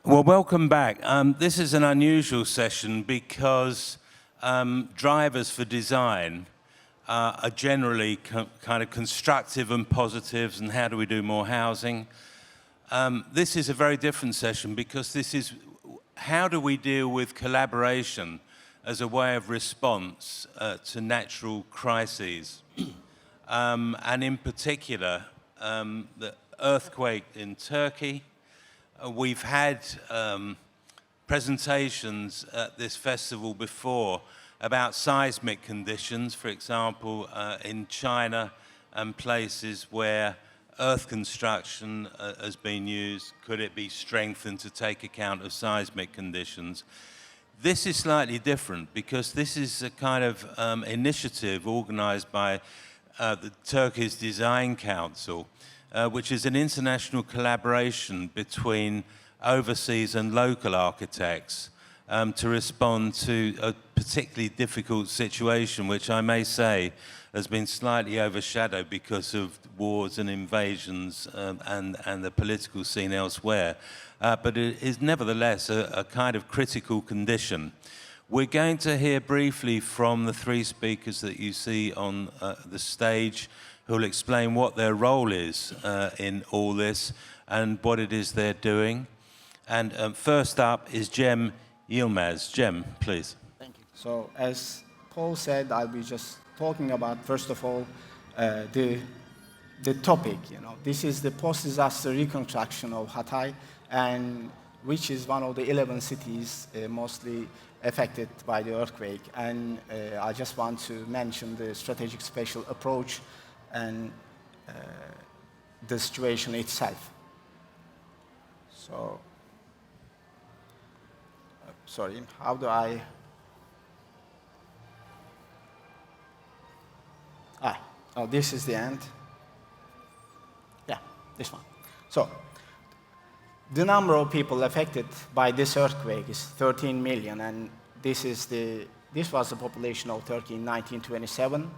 Well, welcome back. This is an unusual session because drivers for design are generally kind of constructive and positives, and how do we do more housing? This is a very different session because this is how do we deal with collaboration as a way of response to natural crises, and in particular, the earthquake in Turkey. We've had presentations at this festival before about seismic conditions, for example, in China and places where earth construction has been used. Could it be strengthened to take account of seismic conditions? This is slightly different because this is a kind of initiative organized by the Turkish Design Council, which is an international collaboration between overseas and local architects to respond to a particularly difficult situation, which I may say has been slightly overshadowed because of wars and invasions and the political scene elsewhere. But it is nevertheless a kind of critical condition. We're going to hear briefly from the three speakers that you see on the stage, who will explain what their role is in all this and what it is they're doing. And first up is Cem Yilmaz. Cem, please. Thank you. So as Paul said, I'll be just talking about, first of all, the topic. This is the post-disaster reconstruction of Hatay, and which is one of the 11 cities mostly affected by the earthquake. And I just want to mention the strategic special approach and the situation itself. So, sorry, how do I? Oh, this is the end. Yeah, this one. So, the number of people affected by this earthquake is 13 million, and this was the population of Turkey in 1927.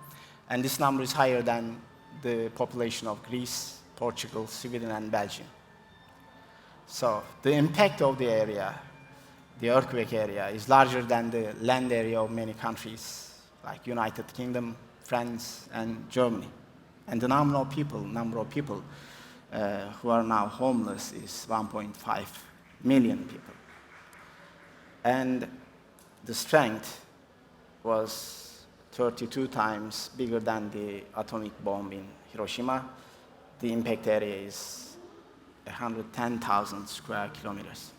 And this number is higher than the population of Greece, Portugal, Sweden, and Belgium. So the impact of the area, the earthquake area, is larger than the land area of many countries, like United Kingdom, France, and Germany. And the number of people who are now homeless is 1.5 million people. And the strength was 32 times bigger than the atomic bomb in Hiroshima. The impact area is 110,000 square kilometers.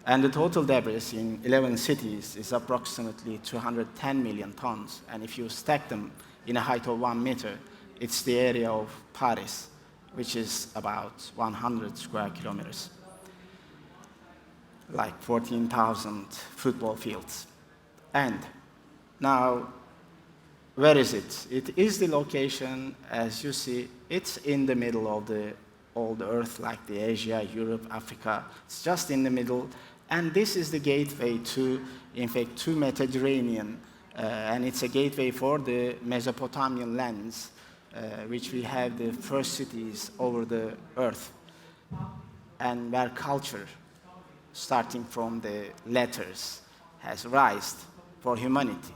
And the total debris in 11 cities is approximately 210 million tons. And if you stack them in a height of 1 meter, it's the area of Paris, which is about 100 square kilometers, like 14,000 football fields. And now, where is it? It is the location, as you see, it's in the middle of the old Earth, like the Asia, Europe, Africa. It's just in the middle. And this is the gateway to, in fact, to Mediterranean. And it's a gateway for the Mesopotamian lands, which we have the first cities over the Earth. And where culture, starting from the letters, has risen for humanity.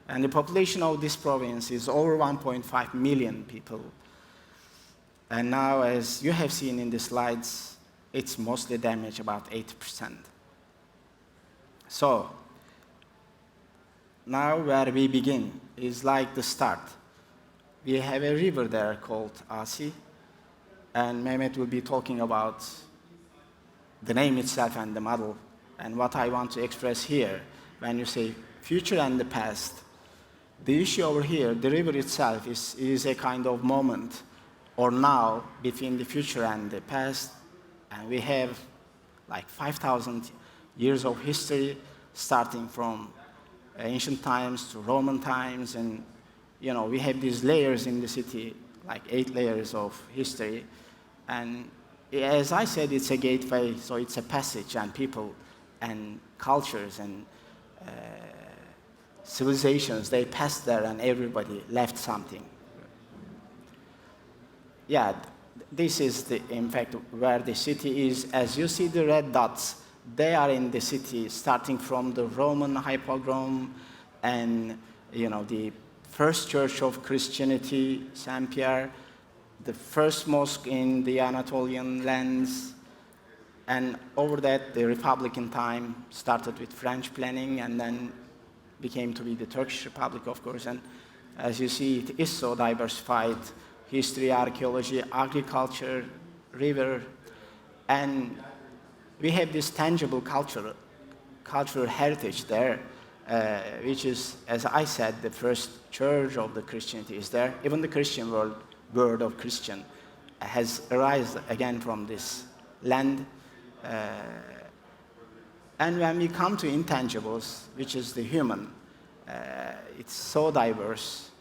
And the population of this province is over 1.5 million people. And now, as you have seen in the slides, it's mostly damaged, about 80%. So, now where we begin is like the start. We have a river there called Asi, and Mehmet will be talking about the name itself and the model. And what I want to express here, when you say future and the past, the issue over here, the river itself, is a kind of moment or now between the future and the past. And we have like 5,000 years of history, starting from ancient times to Roman times. And, we have these layers in the city, like 8 layers of history. And as I said, it's a gateway, so it's a passage, and people and cultures and civilizations, they passed there and everybody left something. Yeah, this is in fact where the city is. As you see the red dots, they are in the city, starting from the Roman Hippodrome and the first church of Christianity, St. Pierre, the first mosque in the Anatolian lands, and over that, the Republican time started with French planning and then became to be the Turkish Republic, of course. And as you see, it is so diversified: history, archaeology, agriculture, river, and we have this tangible cultural heritage there, which is, as I said, the first church of the Christianity is there. Even the Christian word of Christian has arisen again from this land. And when we come to intangibles, which is the human, it's so diverse,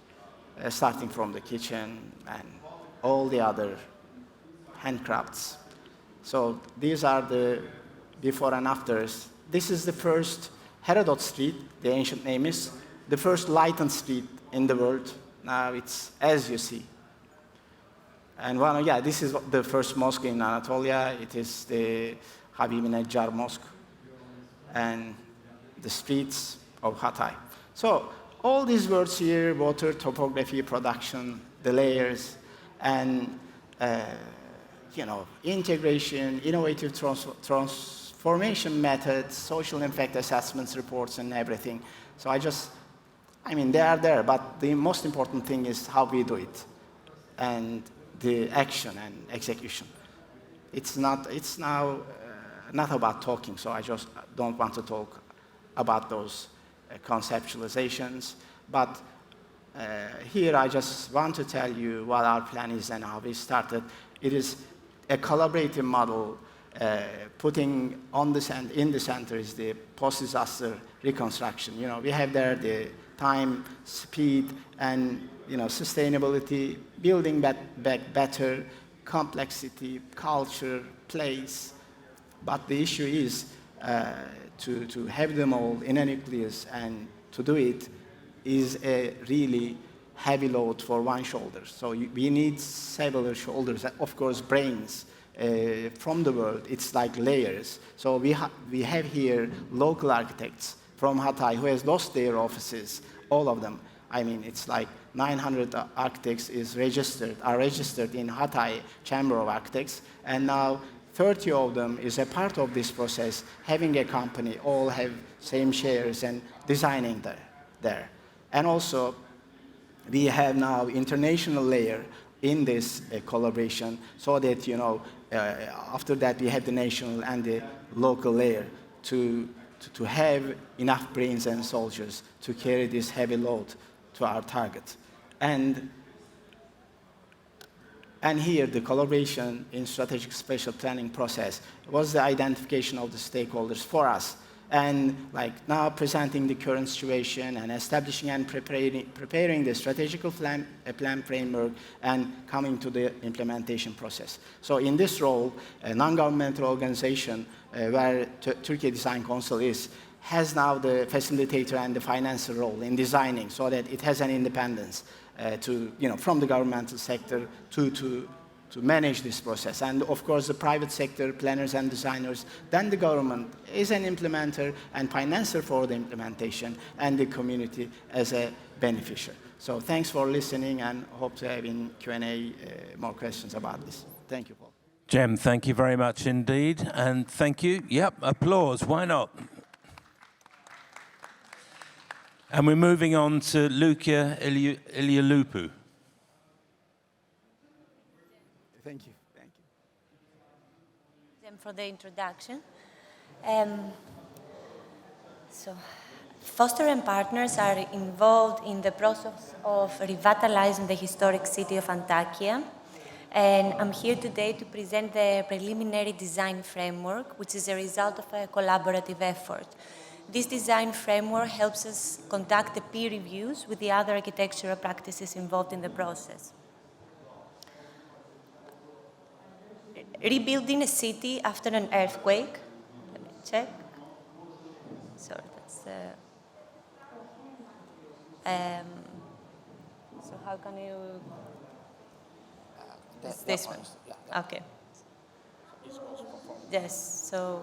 starting from the kitchen and all the other handcrafts. So these are the before and afters. This is the first Herodot Street, the ancient name is, the first lightened street in the world. Now it's as you see. And this is the first mosque in Anatolia. It is the Habib Najjar Mosque and the streets of Hatay. So all these words here: water, topography, production, the layers, and integration, innovative transformation methods, social impact assessments, reports, and everything. So they are there, but the most important thing is how we do it, and the action and execution. It's now not about talking, so I just don't want to talk about those conceptualizations. But here I just want to tell you what our plan is and how we started. It is a collaborative model, putting in the center is the post-disaster reconstruction. We have there the time, speed, and sustainability, building back better, complexity, culture, place. But the issue is to have them all in a nucleus, and to do it is a really heavy load for one shoulder. So we need several shoulders, of course, brains from the world. It's like layers. So we have here local architects from Hatay who has lost their offices, all of them. It's like 900 architects are registered in Hatay Chamber of Architects, and now 30 of them is a part of this process, having a company, all have same shares and designing there. And also, we have now international layer in this collaboration, so that after that we have the national and the local layer to have enough brains and soldiers to carry this heavy load to our target. And here the collaboration in strategic spatial planning process was the identification of the stakeholders for us. And now presenting the current situation and establishing and preparing the strategical plan framework and coming to the implementation process. So in this role, a non-governmental organization where Türkiye Design Council has now the facilitator and the financer role in designing, so that it has an independence from the governmental sector to manage this process. And of course, the private sector, planners and designers, then the government is an implementer and financer for the implementation, and the community as a beneficiary. So thanks for listening, and hope to have in Q&A more questions about this. Thank you, Paul. Jem, thank you very much indeed, and thank you. Yep, applause, why not? And we're moving on to Lucia Ilialupu. Thank you. Jem, for the introduction. So, Foster and partners are involved in the process of revitalizing the historic city of Antakya. And I'm here today to present the preliminary design framework, which is a result of a collaborative effort. This design framework helps us conduct the peer reviews with the other architectural practices involved in the process. Rebuilding a city after an earthquake. Let me check. Sorry, that's... so how can you... this one? Yeah. Okay. Yes, so...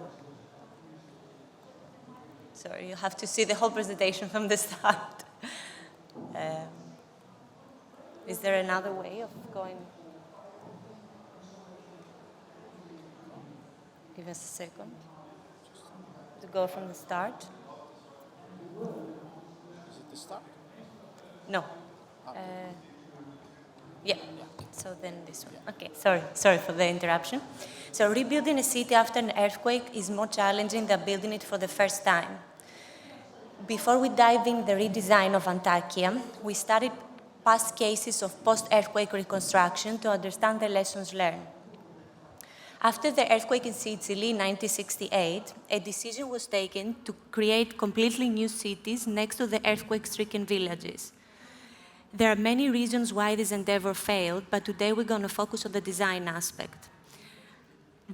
Sorry, you have to see the whole presentation from the start. Is there another way of going? Give us a second to go from the start. Is it the start? No. Yeah. So then this one. Okay, sorry for the interruption. So rebuilding a city after an earthquake is more challenging than building it for the first time. Before we dive in the redesign of Antakya, we studied past cases of post-earthquake reconstruction to understand the lessons learned. After the earthquake in Sicily in 1968, a decision was taken to create completely new cities next to the earthquake-stricken villages. There are many reasons why this endeavor failed, but today we're going to focus on the design aspect.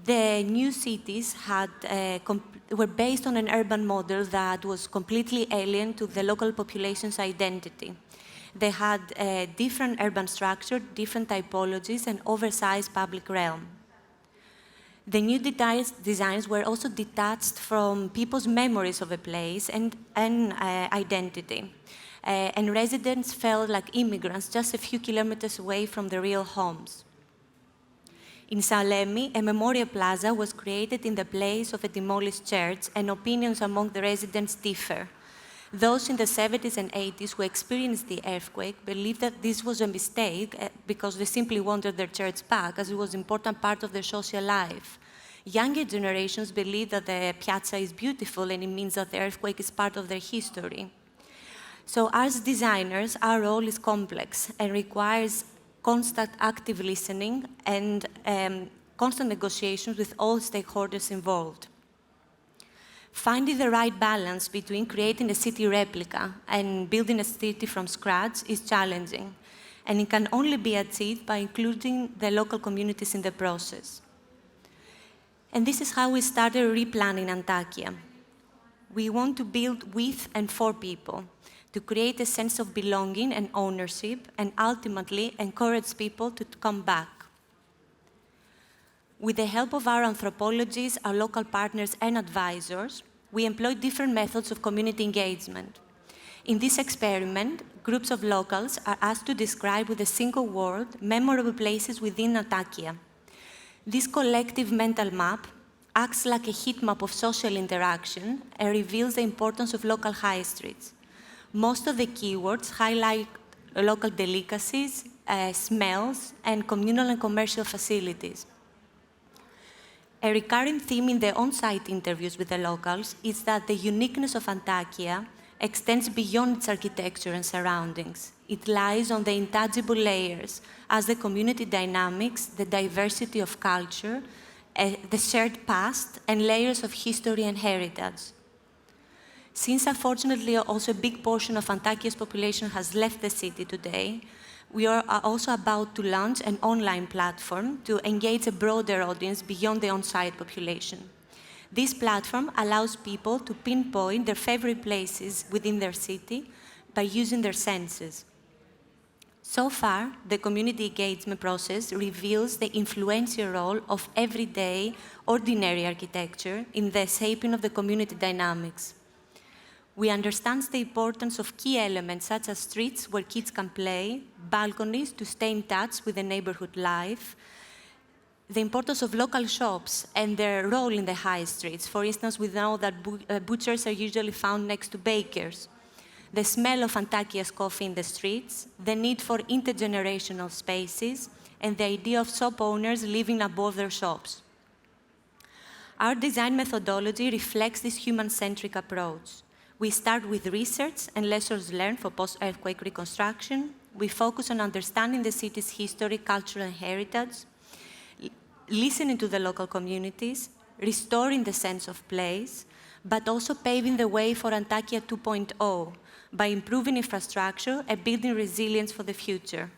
The new cities were based on an urban model that was completely alien to the local population's identity. They had a different urban structure, different typologies, and oversized public realm. The new designs were also detached from people's memories of a place and identity. And residents felt like immigrants just a few kilometers away from their real homes. In Salemi, a memorial plaza was created in the place of a demolished church, and opinions among the residents differ. Those in the 70s and 80s who experienced the earthquake believed that this was a mistake because they simply wanted their church back, as it was an important part of their social life. Younger generations believe that the piazza is beautiful and it means that the earthquake is part of their history. So as designers, our role is complex and requires constant active listening and constant negotiations with all stakeholders involved. Finding the right balance between creating a city replica and building a city from scratch is challenging, and it can only be achieved by including the local communities in the process. And this is how we started replanning Antakya. We want to build with and for people, to create a sense of belonging and ownership, and ultimately encourage people to come back. With the help of our anthropologists, our local partners, and advisors, we employ different methods of community engagement. In this experiment, groups of locals are asked to describe with a single word memorable places within Antakya. This collective mental map acts like a heat map of social interaction and reveals the importance of local high streets. Most of the keywords highlight local delicacies, smells, and communal and commercial facilities. A recurring theme in the on-site interviews with the locals is that the uniqueness of Antakya extends beyond its architecture and surroundings. It lies on the intangible layers, as the community dynamics, the diversity of culture, the shared past, and layers of history and heritage. Since unfortunately also a big portion of Antakya's population has left the city today, we are also about to launch an online platform to engage a broader audience beyond the on-site population. This platform allows people to pinpoint their favorite places within their city by using their senses. So far, the community engagement process reveals the influential role of everyday, ordinary architecture in the shaping of the community dynamics. We understand the importance of key elements such as streets where kids can play, balconies to stay in touch with the neighborhood life, the importance of local shops and their role in the high streets. For instance, we know that butchers are usually found next to bakers. The smell of Antakya's coffee in the streets, the need for intergenerational spaces, and the idea of shop owners living above their shops. Our design methodology reflects this human-centric approach. We start with research and lessons learned for post-earthquake reconstruction. We focus on understanding the city's history, culture, and heritage, listening to the local communities, restoring the sense of place, but also paving the way for Antakya 2.0 by improving infrastructure and building resilience for the future.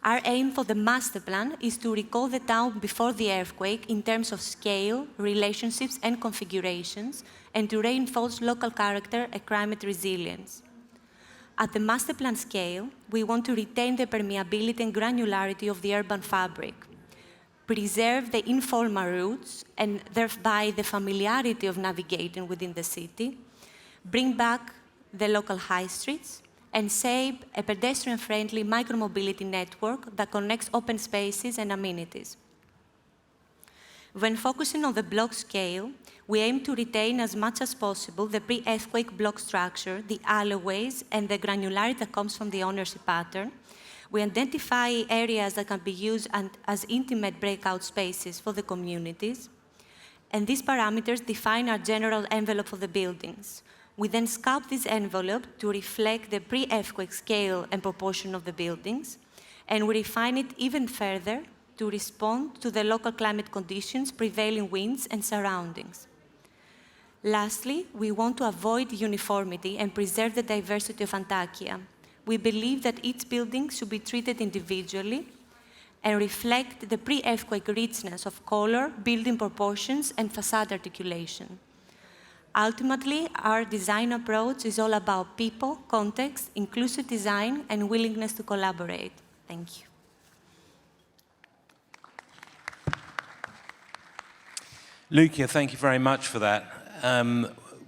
Our aim for the master plan is to recall the town before the earthquake in terms of scale, relationships, and configurations, and to reinforce local character and climate resilience. At the master plan scale, we want to retain the permeability and granularity of the urban fabric. preserve the informal routes and thereby the familiarity of navigating within the city, bring back the local high streets, and shape a pedestrian-friendly micromobility network that connects open spaces and amenities. When focusing on the block scale, we aim to retain as much as possible the pre-earthquake block structure, the alleyways, and the granularity that comes from the ownership pattern. We identify areas that can be used as intimate breakout spaces for the communities, and these parameters define our general envelope for the buildings. We then sculpt this envelope to reflect the pre-earthquake scale and proportion of the buildings, and we refine it even further to respond to the local climate conditions, prevailing winds, and surroundings. Lastly, we want to avoid uniformity and preserve the diversity of Antakya. We believe that each building should be treated individually and reflect the pre-earthquake richness of color, building proportions, and facade articulation. Ultimately, our design approach is all about people, context, inclusive design, and willingness to collaborate. Thank you. Lucia, thank you very much for that.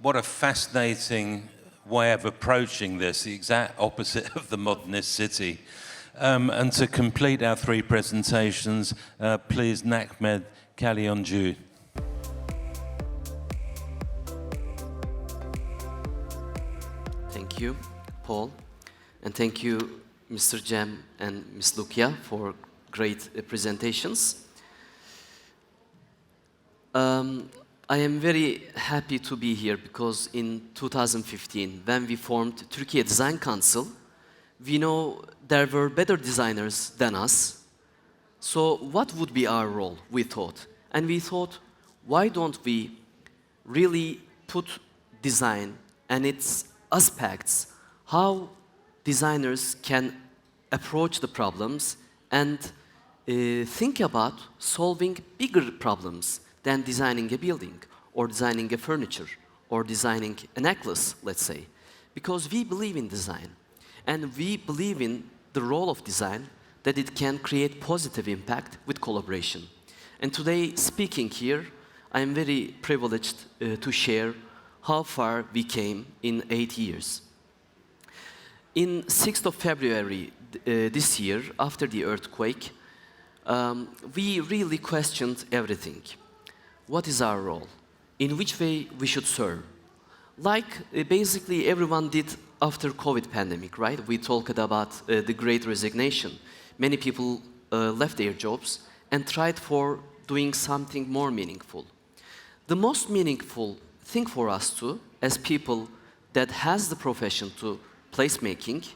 What a fascinating way of approaching this, the exact opposite of the modernist city. And to complete our three presentations, please, Nakmed Kalyoncu. Thank you, Paul. And thank you, Mr. Cem and Ms. Lucia, for great presentations. I am very happy to be here because in 2015, when we formed Türkiye Design Council, we know there were better designers than us. So what would be our role, we thought? And we thought, why don't we really put design and its aspects, how designers can approach the problems and think about solving bigger problems than designing a building, or designing a furniture, or designing a necklace, let's say. Because we believe in design, and we believe in the role of design, that it can create positive impact with collaboration. And today, speaking here, I am very privileged to share how far we came in 8 years. In 6th of February this year, after the earthquake, we really questioned everything. What is our role? In which way we should serve? Like basically everyone did after COVID pandemic, right? We talked about the great resignation. Many people left their jobs and tried for doing something more meaningful. The most meaningful thing for us too, as people that has the profession to placemaking,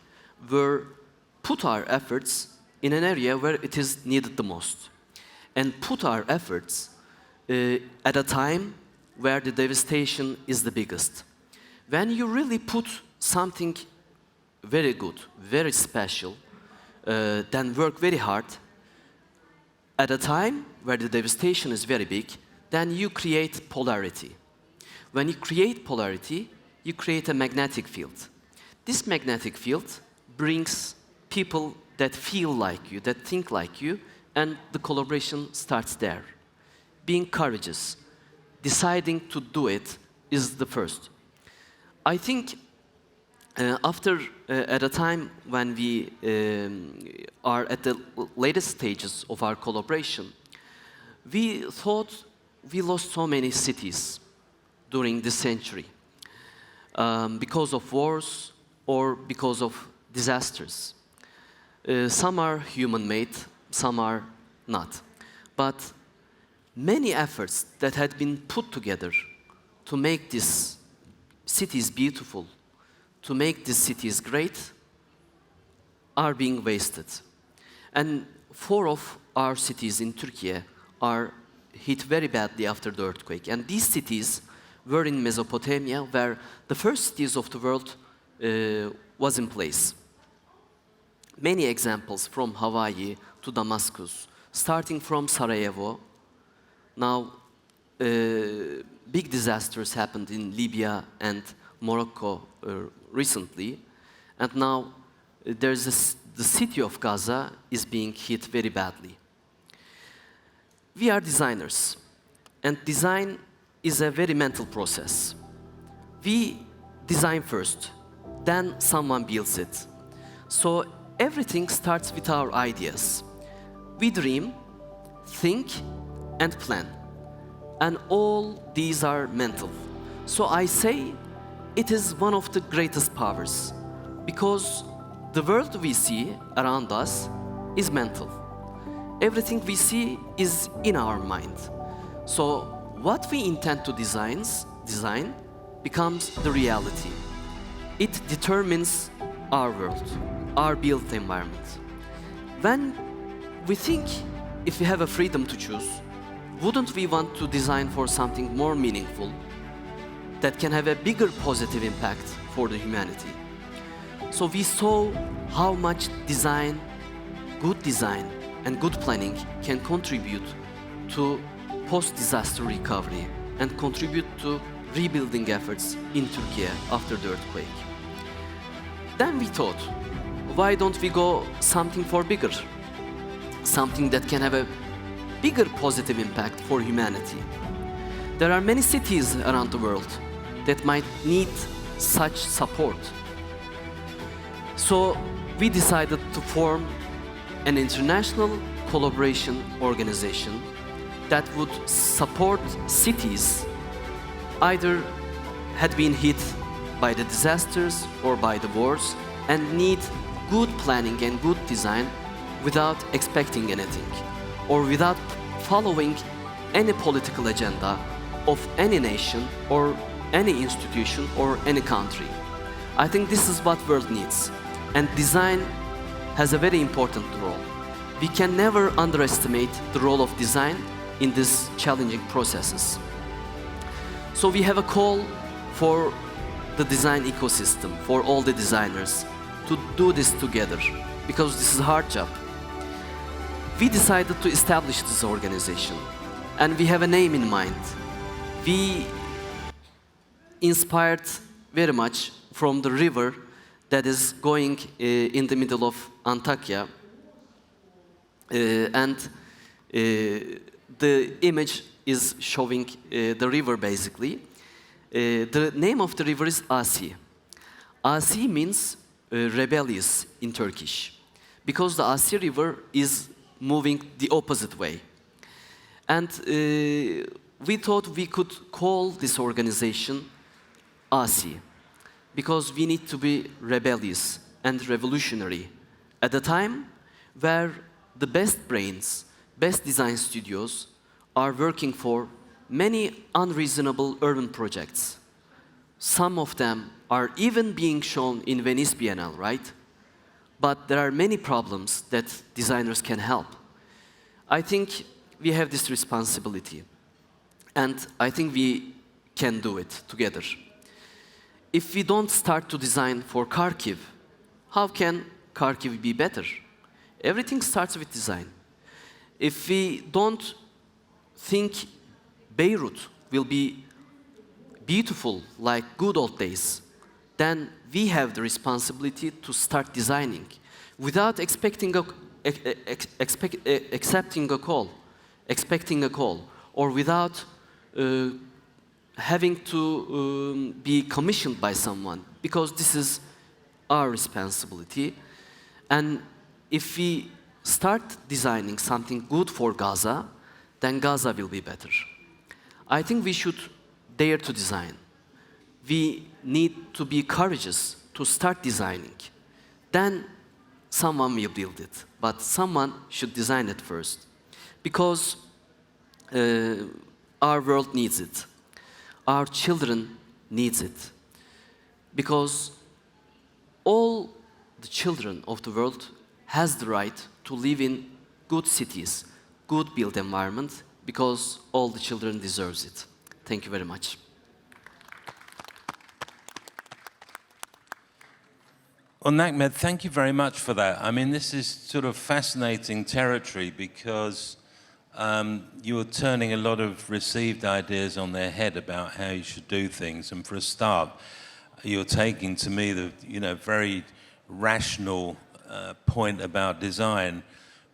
were put our efforts in an area where it is needed the most. And put our efforts at a time where the devastation is the biggest. When you really put something very good, very special, then work very hard, at a time where the devastation is very big, then you create polarity. When you create polarity, you create a magnetic field. This magnetic field brings people that feel like you, that think like you, and the collaboration starts there. Being courageous, deciding to do it is the first. I think at a time when we are at the latest stages of our collaboration, we thought we lost so many cities during this century because of wars or because of disasters. Some are human-made, some are not. But many efforts that had been put together to make these cities beautiful, to make these cities great, are being wasted. And 4 of our cities in Turkey are hit very badly after the earthquake. And these cities were in Mesopotamia, where the first cities of the world was in place. Many examples from Hawaii to Damascus, starting from Sarajevo. Now, big disasters happened in Libya and Morocco recently, and now the city of Gaza is being hit very badly. we are designers, and design is a very mental process. We design first, then someone builds it. So everything starts with our ideas. We dream, think, and plan. And all these are mental. So I say it is one of the greatest powers, because the world we see around us is mental. Everything we see is in our mind. So what we intend to design becomes the reality. It determines our world, our built environment. When we think if we have a freedom to choose, wouldn't we want to design for something more meaningful that can have a bigger positive impact for the humanity? So we saw how much design and good planning can contribute to post-disaster recovery and contribute to rebuilding efforts in Turkey after the earthquake. Then we thought, why don't we go something for bigger? Something that can have a bigger positive impact for humanity. There are many cities around the world that might need such support. So we decided to form an international collaboration organization that would support cities either had been hit by the disasters or by the wars and need good planning and good design without expecting anything or without following any political agenda of any nation or any institution or any country. I think this is what world needs, and design has a very important role. We can never underestimate the role of design in these challenging processes. So we have a call for the design ecosystem, for all the designers, to do this together, because this is a hard job. We decided to establish this organization, and we have a name in mind. We inspired very much from the river that is going in the middle of Antakya, and the image is showing the river basically. The name of the river is Asi. Asi means rebellious in Turkish, because the Asi river is moving the opposite way. And we thought we could call this organization Asi, because we need to be rebellious and revolutionary at a time where the best brains, best design studios are working for many unreasonable urban projects. Some of them are even being shown in Venice Biennale, right? But there are many problems that designers can help. I think we have this responsibility, and I think we can do it together. If we don't start to design for Kharkiv, how can Kharkiv be better? Everything starts with design. If we don't think Beirut will be beautiful like good old days, then we have the responsibility to start designing without expecting a call, or without having to be commissioned by someone, because this is our responsibility. And if we start designing something good for Gaza, then Gaza will be better. I think we should dare to design. We need to be courageous to start designing. Then someone will build it, but someone should design it first, because our world needs it. Our children needs it, because all the children of the world has the right to live in good cities, good built environment, because all the children deserves it. Thank you very much. Well, Nakmed, thank you very much for that. I mean, this is sort of fascinating territory, because you are turning a lot of received ideas on their head about how you should do things. And for a start, you're taking to me the very rational point about design,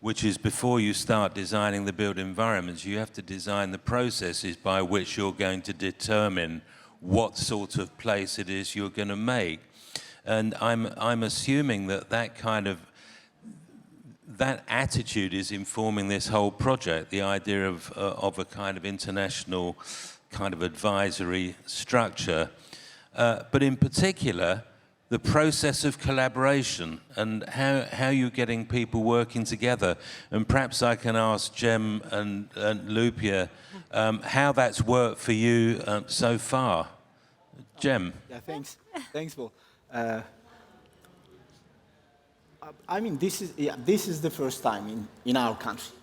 which is before you start designing the built environments, you have to design the processes by which you're going to determine what sort of place it is you're going to make. And I'm assuming that that attitude is informing this whole project, the idea of a kind of international kind of advisory structure, but in particular, the process of collaboration and how you're getting people working together. And perhaps I can ask Jem and Lupia how that's worked for you so far. Jem. Yeah, thanks. Thanks, Paul. I mean, this is the first time in our country.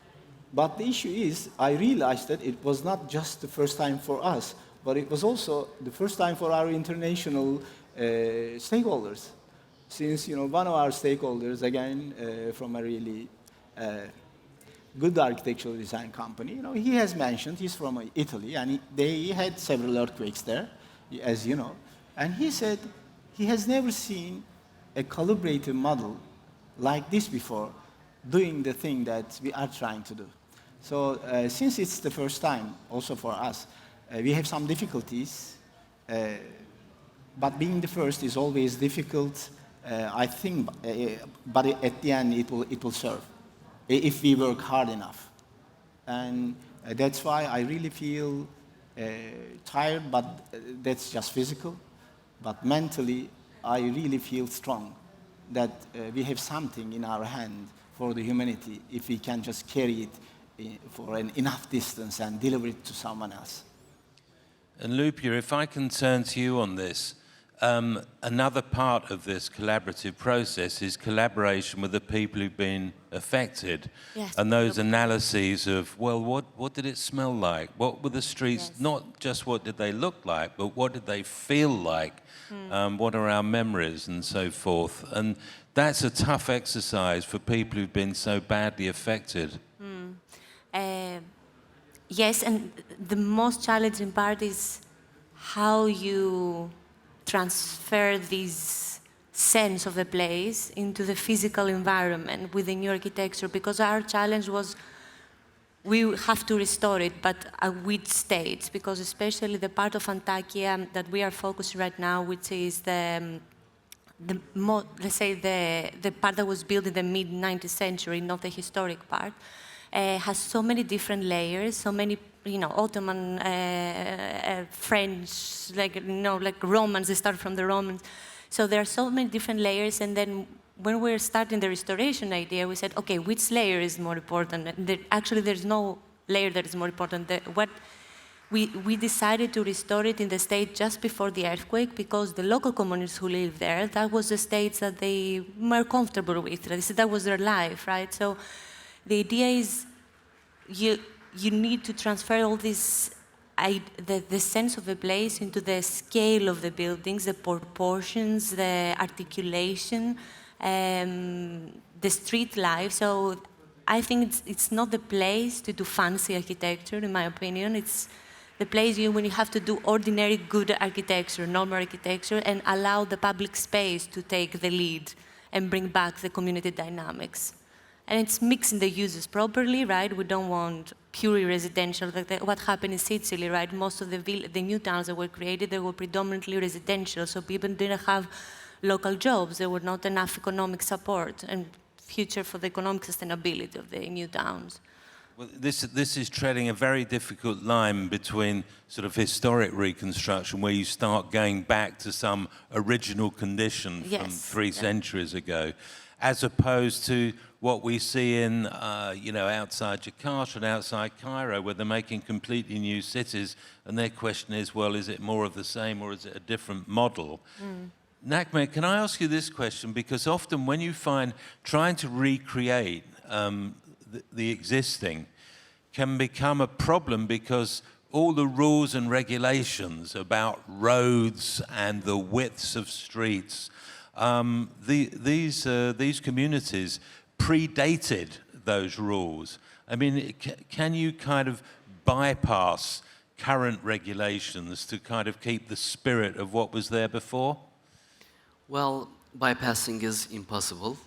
But the issue is, I realized that it was not just the first time for us, but it was also the first time for our international stakeholders. Since, one of our stakeholders, again, from a really good architectural design company, he has mentioned he's from Italy, and they had several earthquakes there, as you know. And he said he has never seen a collaborative model like this before, doing the thing that we are trying to do. So since it's the first time, also for us, we have some difficulties, but being the first is always difficult, I think, but at the end it will serve, if we work hard enough. And that's why I really feel tired, but that's just physical. But mentally, I really feel strong that we have something in our hand for the humanity if we can just carry it for enough distance and deliver it to someone else. And Lupia, if I can turn to you on this, another part of this collaborative process is collaboration with the people who've been affected. Yes. And those analyses of, well, what did it smell like? What were the streets, Yes. not just what did they look like, but what did they feel like? What are our memories and so forth? And that's a tough exercise for people who've been so badly affected. Yes, and the most challenging part is how you transfer this sense of the place into the physical environment with the new architecture, because our challenge was we have to restore it, but at which stage? Because especially the part of Antakya that we are focusing right now, which is the part that was built in the mid-19th century, not the historic part, has so many different layers, so many, Ottoman, French, like Romans, they start from the Romans. So there are so many different layers, and then when we're starting the restoration idea, we said, okay, which layer is more important? And actually, there's no layer that is more important. We decided to restore it in the state just before the earthquake, because the local communities who live there, that was the states that they were comfortable with. They said that was their life, right? So the idea is you need to transfer all this, the sense of a place into the scale of the buildings, the proportions, the articulation, the street life. So I think it's not the place to do fancy architecture, in my opinion. It's the place when you have to do ordinary good architecture, normal architecture, and allow the public space to take the lead and bring back the community dynamics. And it's mixing the uses properly, right? We don't want purely residential, like what happened in Sicily, right? Most of the new towns that were created, they were predominantly residential, so people didn't have local jobs. There were not enough economic support and future for the economic sustainability of the new towns. Well, this is treading a very difficult line between sort of historic reconstruction, where you start going back to some original condition from 3 centuries ago, as opposed to what we see in, outside Jakarta and outside Cairo, where they're making completely new cities, and their question is, well, is it more of the same or is it a different model? Nakme, can I ask you this question? Because often when you find trying to recreate the existing can become a problem, because all the rules and regulations about roads and the widths of streets, these communities predated those rules. I mean, can you kind of bypass current regulations to kind of keep the spirit of what was there before? Well, bypassing is impossible,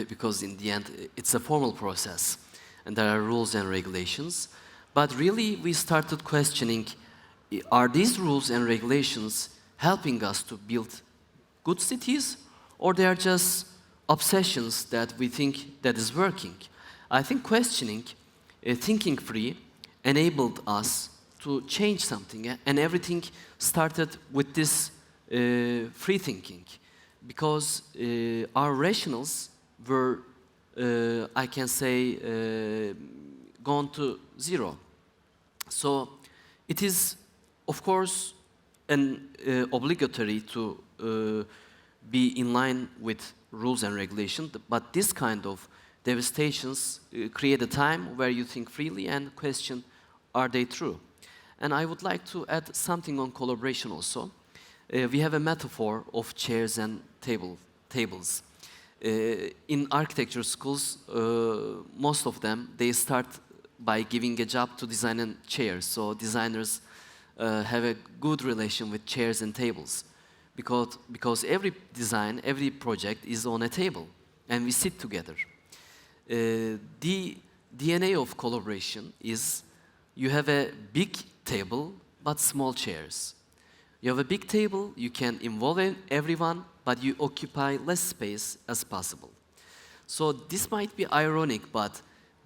because in the end it's a formal process and there are rules and regulations. But really we started questioning, are these rules and regulations helping us to build good cities, or they are just obsessions that we think that is working? I think questioning, thinking free, enabled us to change something, and everything started with this free thinking, because our rationals were, I can say, gone to zero. So it is, of course, obligatory to be in line with rules and regulations, but this kind of devastations create a time where you think freely and question, are they true? And I would like to add something on collaboration also. We have a metaphor of chairs and tables. In architecture schools, most of them, they start by giving a job to design chairs. So designers have a good relation with chairs and tables, because every design, every project is on a table, and we sit together. The DNA of collaboration is you have a big table, but small chairs. You have a big table, you can involve everyone, but you occupy less space as possible. So this might be ironic, but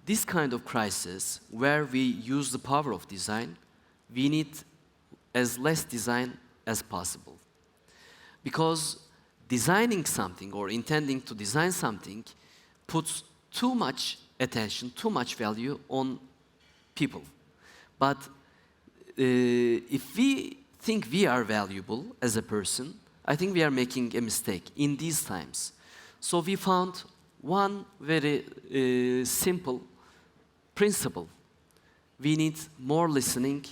this kind of crisis, where we use the power of design, we need as less design as possible. Because designing something or intending to design something puts too much attention, too much value on people. But if we think we are valuable as a person, I think we are making a mistake in these times. So we found one very simple principle. We need more listening,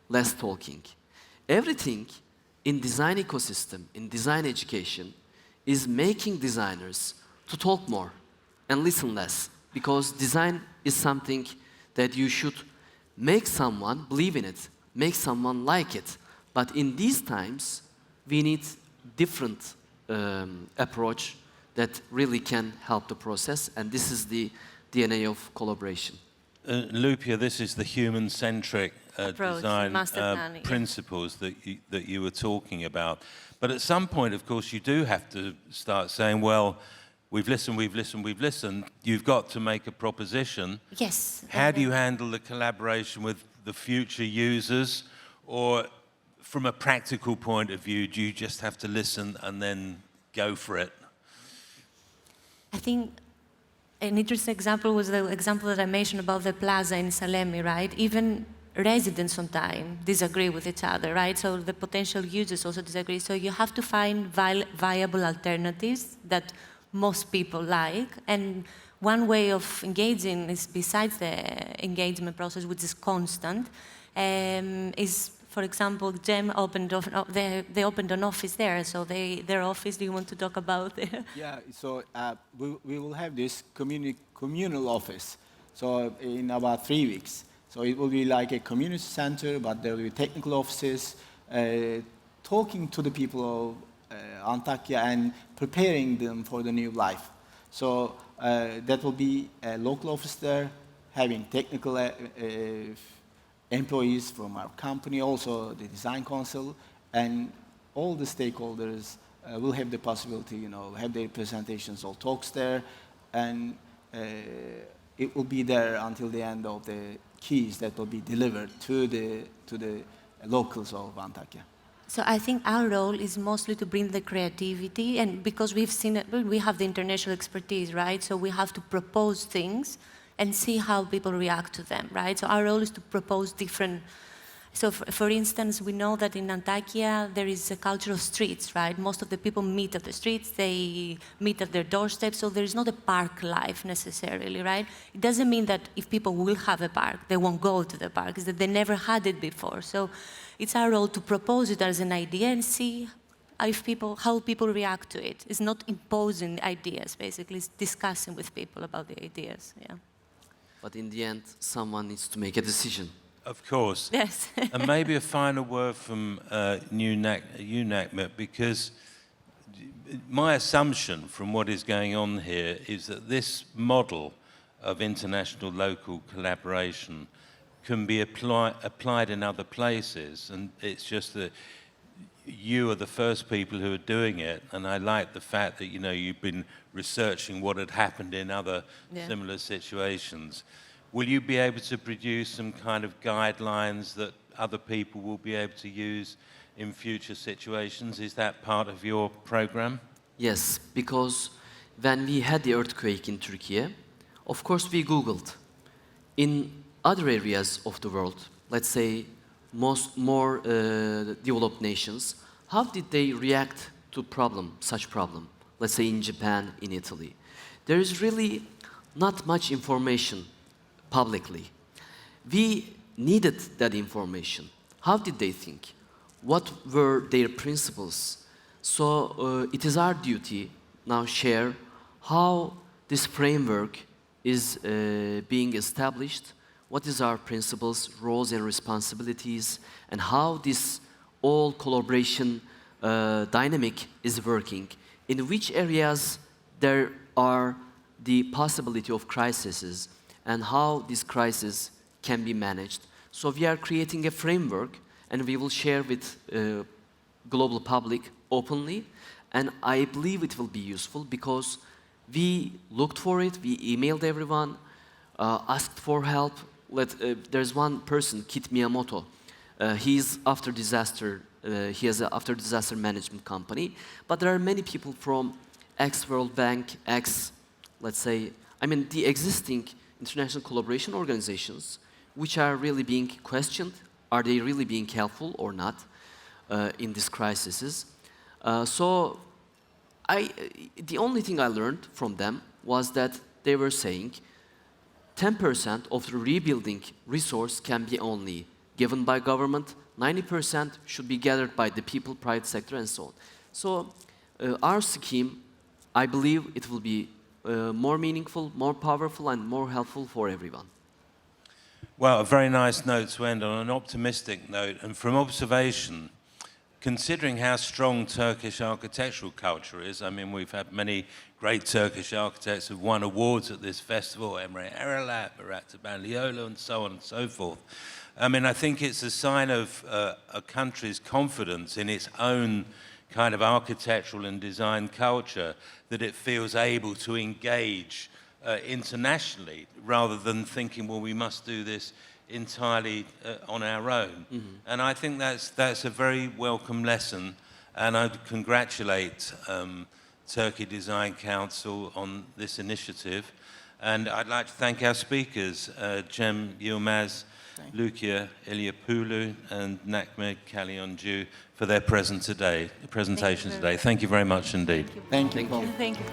less talking. Everything in design ecosystem, in design education, is making designers to talk more and listen less, because design is something that you should make someone believe in it, make someone like it. But in these times, we need different approach that really can help the process, and this is the DNA of collaboration. Lupia, this is the human-centric Approach, design master plan, yeah. principles that you were talking about. But at some point, of course, you do have to start saying, well, we've listened, you've got to make a proposition. Yes. How do you handle the collaboration with the future users? Or from a practical point of view, do you just have to listen and then go for it? I think an interesting example was the example that I mentioned about the plaza in Salemi, right? Even residents sometimes disagree with each other, right? So the potential users also disagree. So you have to find viable alternatives that most people like. And one way of engaging is, besides the engagement process, which is constant, is, for example, GEM opened, they opened an office there. So their office, do you want to talk about it? Yeah, so we will have this communal office, so in about 3 weeks. So it will be like a community center, but there will be technical offices, talking to the people of Antakya and preparing them for the new life. So that will be a local office there, having technical employees from our company, also the design council, and all the stakeholders will have the possibility, have their presentations or talks there, and it will be there until the end of the keys that will be delivered to the locals of Antakya. So I think our role is mostly to bring the creativity, and because we've seen it, we have the international expertise, right? So we have to propose things and see how people react to them, right? So our role is to propose different. So for instance, we know that in Antakya there is a culture of streets, right? Most of the people meet at the streets, they meet at their doorstep, so there is not a park life necessarily, right? It doesn't mean that if people will have a park, they won't go to the park, it's that they never had it before. So it's our role to propose it as an idea and see how people react to it. It's not imposing ideas, basically, it's discussing with people about the ideas, yeah. But in the end, someone needs to make a decision. Of course. Yes. And maybe a final word from you, Nakmit, because my assumption from what is going on here is that this model of international-local collaboration can be applied in other places, and it's just that you are the first people who are doing it, and I like the fact that, you know, you've been researching what had happened in other similar situations. Will you be able to produce some kind of guidelines that other people will be able to use in future situations? Is that part of your program? Yes, because when we had the earthquake in Turkey, of course we Googled. In other areas of the world, let's say more developed nations, how did they react to such problem? Let's say in Japan, in Italy. There is really not much information publicly. We needed that information. How did they think? What were their principles? So it is our duty now share how this framework is being established, what is our principles, roles and responsibilities, and how this all collaboration dynamic is working, in which areas there are the possibility of crises, and how this crisis can be managed. So we are creating a framework, and we will share with global public openly, and I believe it will be useful because we looked for it, we emailed everyone, asked for help. There's one person, Kit Miyamoto. He's after disaster. He has an after disaster management company. But there are many people from ex-World Bank, let's say, the existing international collaboration organizations, which are really being questioned. Are they really being helpful or not in these crises? So the only thing I learned from them was that they were saying 10% of the rebuilding resource can be only given by government, 90% should be gathered by the people, private sector, and so on. So our scheme, I believe it will be more meaningful, more powerful, and more helpful for everyone. Well, a very nice note to end on, an optimistic note, and from observation, considering how strong Turkish architectural culture is, we've had many great Turkish architects who've won awards at this festival, Emre Erelat, Murat Tabanlioğlu, and so on and so forth. I think it's a sign of a country's confidence in its own kind of architectural and design culture that it feels able to engage internationally rather than thinking, well, we must do this entirely on our own. Mm-hmm. And I think that's a very welcome lesson, and I'd congratulate Turkey Design Council on this initiative. And I'd like to thank our speakers, Cem Yilmaz, Lucia Iliapoulou, and Nakme Kalyoncu, for their presentation today. Thank you very much indeed. Thank you. Thank you.